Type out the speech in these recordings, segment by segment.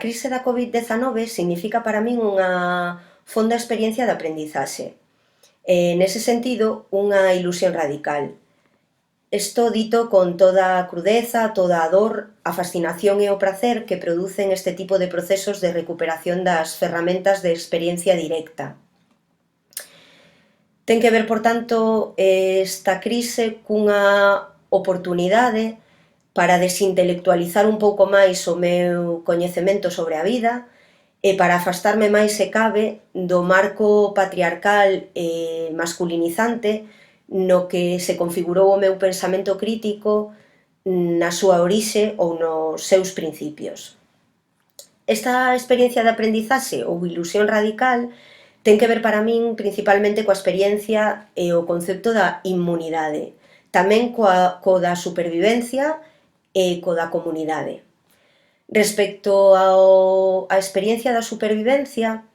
crise da Covid-19 significa para min unha fonda experiencia de aprendizaxe. Nese sentido, unha ilusión radical. Isto dito con toda a crudeza, toda a dor, a fascinación e o prazer que producen este tipo de procesos de recuperación das ferramentas de experiencia directa. Ten que ver, por tanto, esta crise cunha oportunidade para desintelectualizar un pouco máis o meu coñecemento sobre a vida e para afastarme máis se cabe do marco patriarcal e masculinizante no que se configurou o meu pensamento crítico na súa orixe ou nos seus principios. Esta experiencia de aprendizaxe ou ilusión radical ten que ver para min principalmente coa experiencia e o concepto da inmunidade, tamén co da supervivencia e co da comunidade. Respecto á experiencia da supervivencia,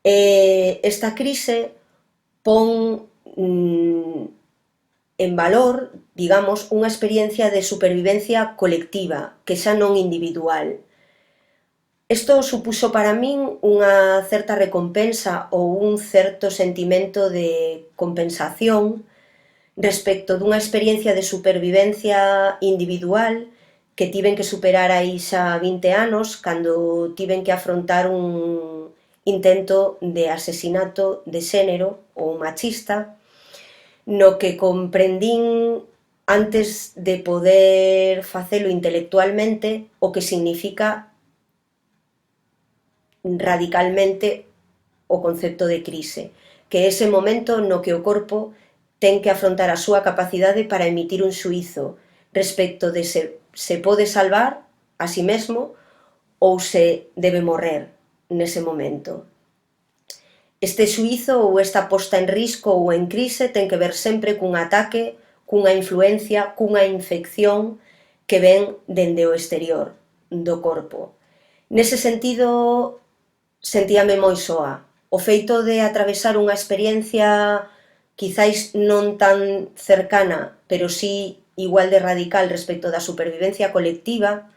esta crise pon en valor, digamos, unha experiencia de supervivencia colectiva, que xa non individual. Isto supuxo para min unha certa recompensa ou un certo sentimento de compensación respecto dunha experiencia de supervivencia individual que tiven que superar aí xa 20 anos cando tiven que afrontar un intento de asesinato de xénero ou machista no que comprendín antes de poder facelo intelectualmente o que significa radicalmente o concepto de crise, que é ese momento no que o corpo ten que afrontar a súa capacidade para emitir un xuízo respecto de se pode salvar a si mesmo ou se debe morrer nese momento. Este xuízo ou esta posta en risco ou en crise ten que ver sempre cun ataque, cunha influencia, cunha infección que ven dende o exterior do corpo. Nese sentido, sentíame moi soa. O feito de atravesar unha experiencia quizáis non tan cercana, pero sí igual de radical respecto da supervivencia colectiva,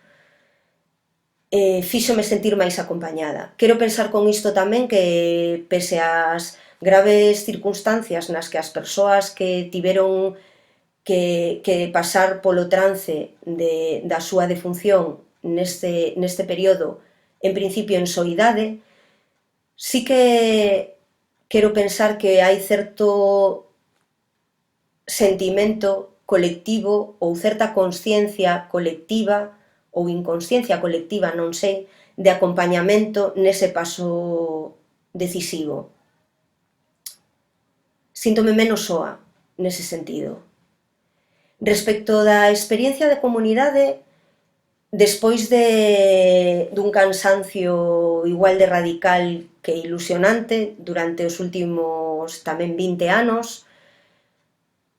fíxome sentir máis acompañada. Quero pensar con isto tamén que, pese ás graves circunstancias nas que as persoas que tiveron que pasar polo trance da súa defunción neste período, en principio en soidade, sí que quero pensar que hai certo sentimento colectivo ou certa consciencia colectiva ou inconsciencia colectiva, non sei, de acompañamento nese paso decisivo. Síntome menos soa nese sentido. Respecto da experiencia de comunidade, despois dun cansancio igual de radical que ilusionante durante os últimos tamén 20 anos,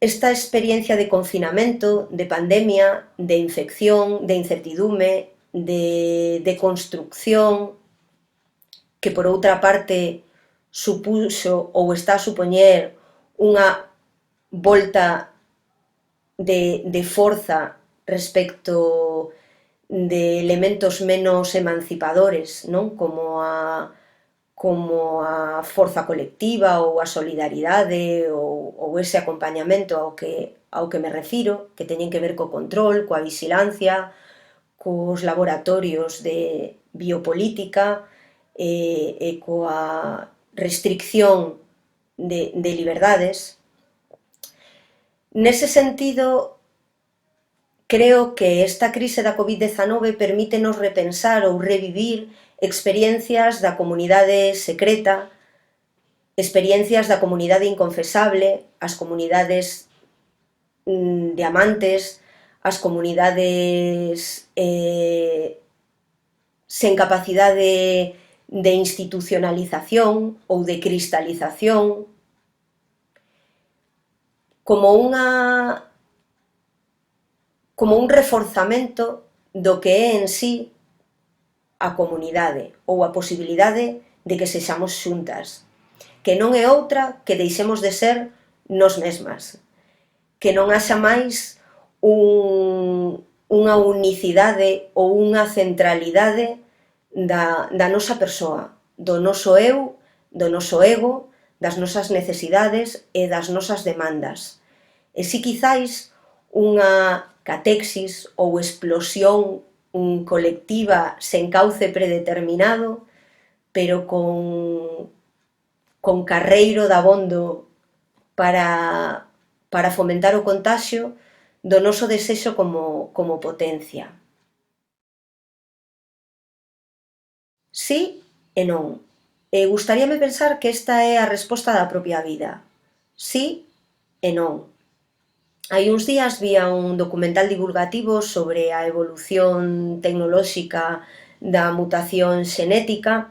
esta experiencia de confinamento, de pandemia, de infección, de incertidume, de construcción, que por outra parte supuxo ou está a supoñer unha volta de forza respecto de elementos menos emancipadores, non? Como a forza colectiva ou a solidaridade ou ese acompañamento ao que me refiro, que teñen que ver co control, coa vixilancia, cos laboratorios de biopolítica e coa restricción de liberdades. Nese sentido, creo que esta crise da Covid-19 permítenos repensar ou revivir experiencias da comunidade secreta, experiencias da comunidade inconfesable, as comunidades de amantes, as comunidades sen capacidade de institucionalización ou de cristalización, como un reforzamento do que é en sí a comunidade ou a posibilidade de que sexamos xuntas, que non é outra que deixemos de ser nós mesmas, que non haxa máis un unha unicidade ou unha centralidade da nosa persoa, do noso eu, do noso ego, das nosas necesidades e das nosas demandas. E si quizáis unha catexis ou explosión colectiva sen cauce predeterminado, pero con carreiro dabondo para fomentar o contaxio do noso desexo como potencia. Sí e non. Gustaríame pensar que esta é a resposta da propia vida. Sí e non. Hai uns días vía un documental divulgativo sobre a evolución tecnolóxica da mutación xenética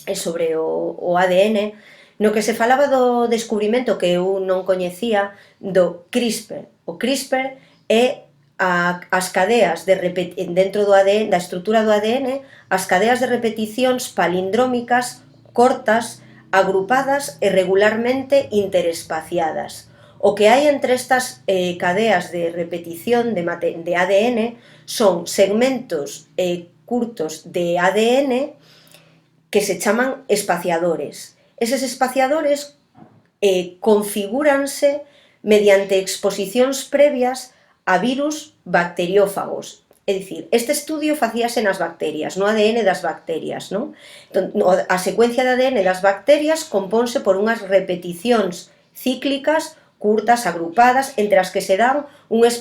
e sobre o ADN, no que se falaba do descubrimento que eu non coñecía do CRISPR. O CRISPR é as cadeas dentro do ADN, da estrutura do ADN, as cadeas de repeticións palindrómicas cortas, agrupadas e regularmente interespaciadas. O que hai entre estas cadeas de repetición de ADN son segmentos curtos de ADN que se chaman espaciadores. Eses espaciadores configúranse mediante exposicións previas a virus bacteriófagos. É dicir, este estudio facíase nas bacterias, no ADN das bacterias, non? A secuencia de ADN das bacterias compónse por unhas repeticións cíclicas curtas, agrupadas, entre as que se dan uns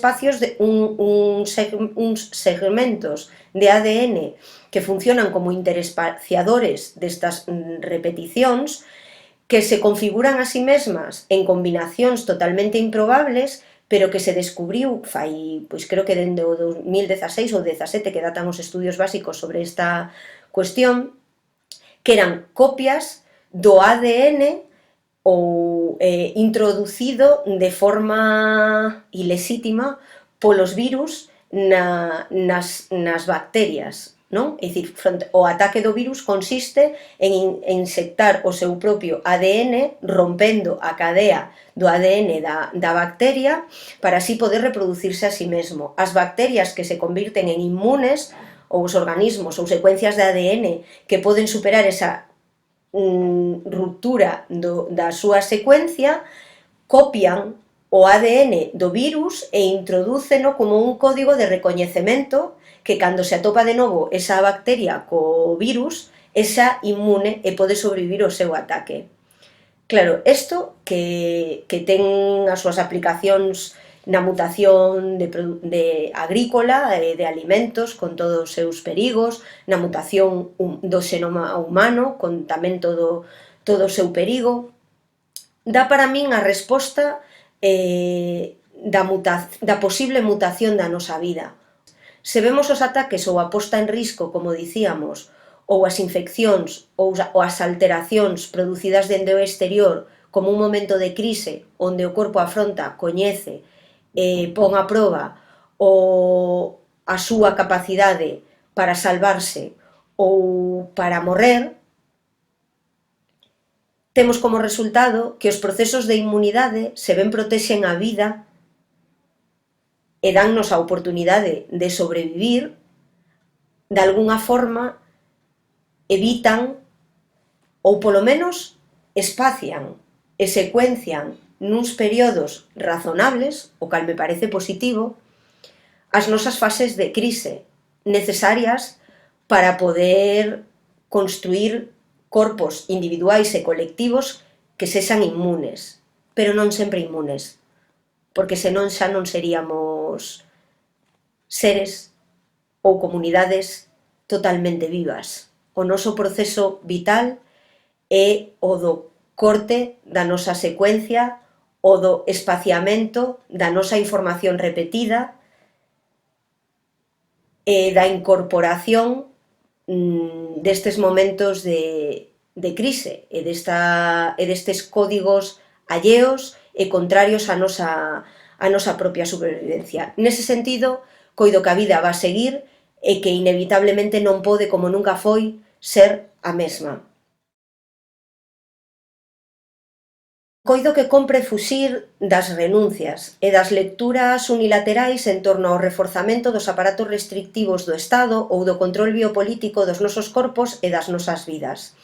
segmentos de ADN que funcionan como interespaciadores destas repeticións, que se configuran a sí mesmas en combinacións totalmente improbables, pero que se descubriu fai, pois creo que dende o 2016 ou 2017 que datan os estudios básicos sobre esta cuestión, que eran copias do ADN ou introducido de forma ilexítima polos virus nas bacterias, non? É dicir, o ataque do virus consiste en inxectar o seu propio ADN rompendo a cadea do ADN da bacteria para así poder reproducirse a sí mesmo. As bacterias que se convirten en inmunes, ou os organismos ou secuencias de ADN que poden superar esa ruptura da súa secuencia, copian o ADN do virus e introdúceno como un código de recoñecemento que cando se atopa de novo esa bacteria co virus, esa inmune e pode sobrevivir ao seu ataque. Claro, isto que ten as súas aplicacións na mutación agrícola de alimentos con todos os seus perigos, na mutación do xenoma humano con tamén todo o seu perigo, dá para min a resposta da posible mutación da nosa vida. Se vemos os ataques ou a posta en risco, como dicíamos, ou as infeccións ou as alteracións producidas dende o exterior como un momento de crise onde o corpo afronta, coñece, pon a proba a súa capacidade para salvarse ou para morrer, temos como resultado que os procesos de inmunidade, se ben protexen a vida e dannos a oportunidade de sobrevivir, de algunha forma evitan ou polo menos espacian e secuencian nuns períodos razonables, o cal me parece positivo, as nosas fases de crise necesarias para poder construir corpos individuais e colectivos que sexan inmunes, pero non sempre inmunes, porque senón xa non seríamos seres ou comunidades totalmente vivas. O noso proceso vital é o do corte da nosa secuencia, o do espaciamento da nosa información repetida e da incorporación destes momentos de crise e destes códigos alleos e contrarios á nosa propia supervivencia. Nese sentido, coido que a vida va a seguir e que inevitablemente non pode, como nunca foi, ser a mesma. Coido que compre fuxir das renuncias e das lecturas unilaterais en torno ao reforzamento dos aparatos restrictivos do Estado ou do control biopolítico dos nosos corpos e das nosas vidas.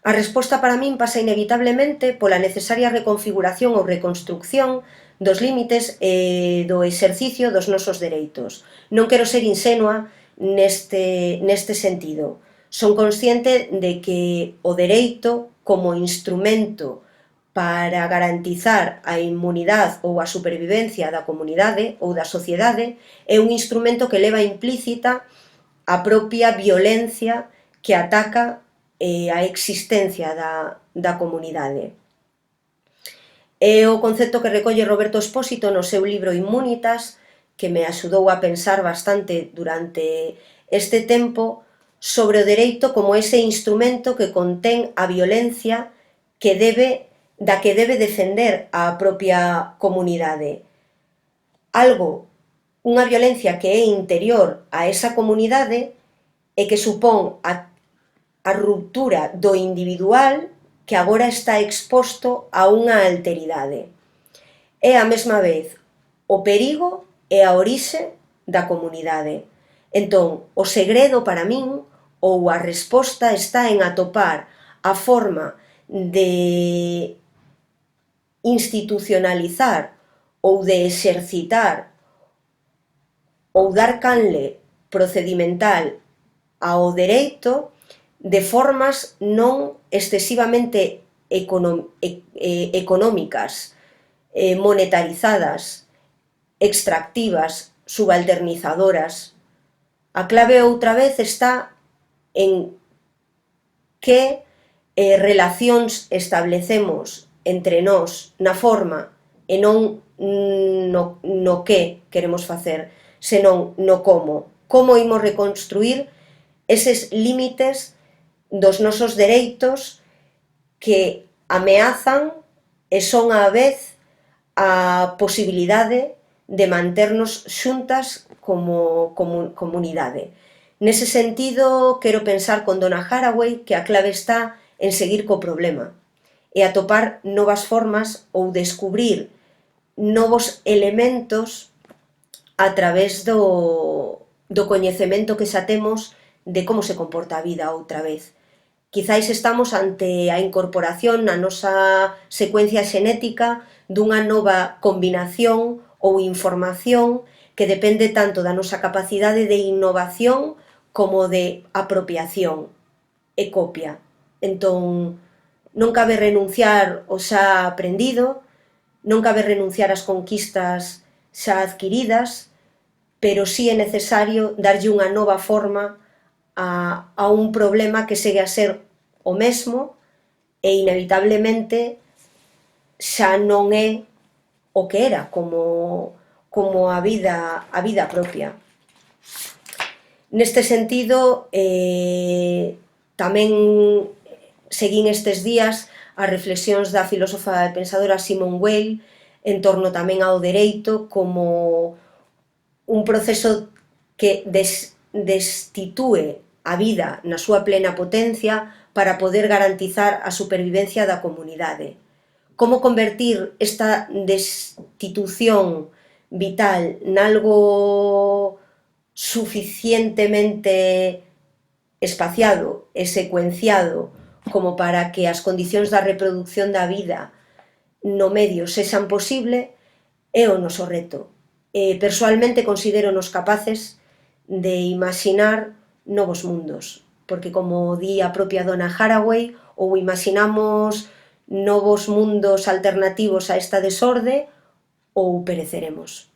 A resposta para min pasa inevitablemente pola necesaria reconfiguración ou reconstrucción dos límites e do exercicio dos nosos dereitos. Non quero ser insenua neste sentido. Son consciente de que o dereito, como instrumento para garantizar a inmunidade ou a supervivencia da comunidade ou da sociedade, é un instrumento que leva implícita a propia violencia que ataca a existencia da comunidade. É o concepto que recolle Roberto Expósito no seu libro Inmunitas, que me axudou a pensar bastante durante este tempo sobre o dereito como ese instrumento que contén a violencia da que debe defender a propia comunidade. Unha violencia que é interior a esa comunidade e que supón a ruptura do individual que agora está exposto a unha alteridade. É a mesma vez o perigo e a orixe da comunidade. Entón, o segredo para min ou a resposta está en atopar a forma de institucionalizar ou de exercitar ou dar canle procedimental ao dereito de formas non excesivamente económicas, monetarizadas, extractivas, subalternizadoras. A clave outra vez está en que relacións establecemos entre nós na forma e non no que queremos facer, senón no como. Como imos reconstruir eses límites dos nosos dereitos que ameazan e son á vez a posibilidade de manternos xuntas como comunidade. Nese sentido, quero pensar con Donna Haraway que a clave está en seguir co problema e atopar novas formas ou descubrir novos elementos a través do coñecemento que xa temos de como se comporta a vida outra vez. Quizáis estamos ante a incorporación na nosa secuencia xenética dunha nova combinación ou información que depende tanto da nosa capacidade de innovación como de apropiación e copia. Entón, non cabe renunciar ao xa aprendido, non cabe renunciar ás conquistas xa adquiridas, pero sí é necesario darlle unha nova forma a un problema que segue a ser o mesmo e inevitablemente xa non é o que era, como a vida propia. Neste sentido, tamén seguín estes días as reflexións da filósofa e pensadora Simone Weil en torno tamén ao dereito como un proceso que destitue a vida na súa plena potencia para poder garantizar a supervivencia da comunidade. Como convertir esta destitución vital nalgo suficientemente espaciado e secuenciado como para que as condicións da reproducción da vida no medio sexan posible, é o noso reto. Persoalmente considéronos capaces de imaxinar novos mundos, porque como di a propia Donna Haraway, ou imaxinamos novos mundos alternativos a esta desorde ou pereceremos.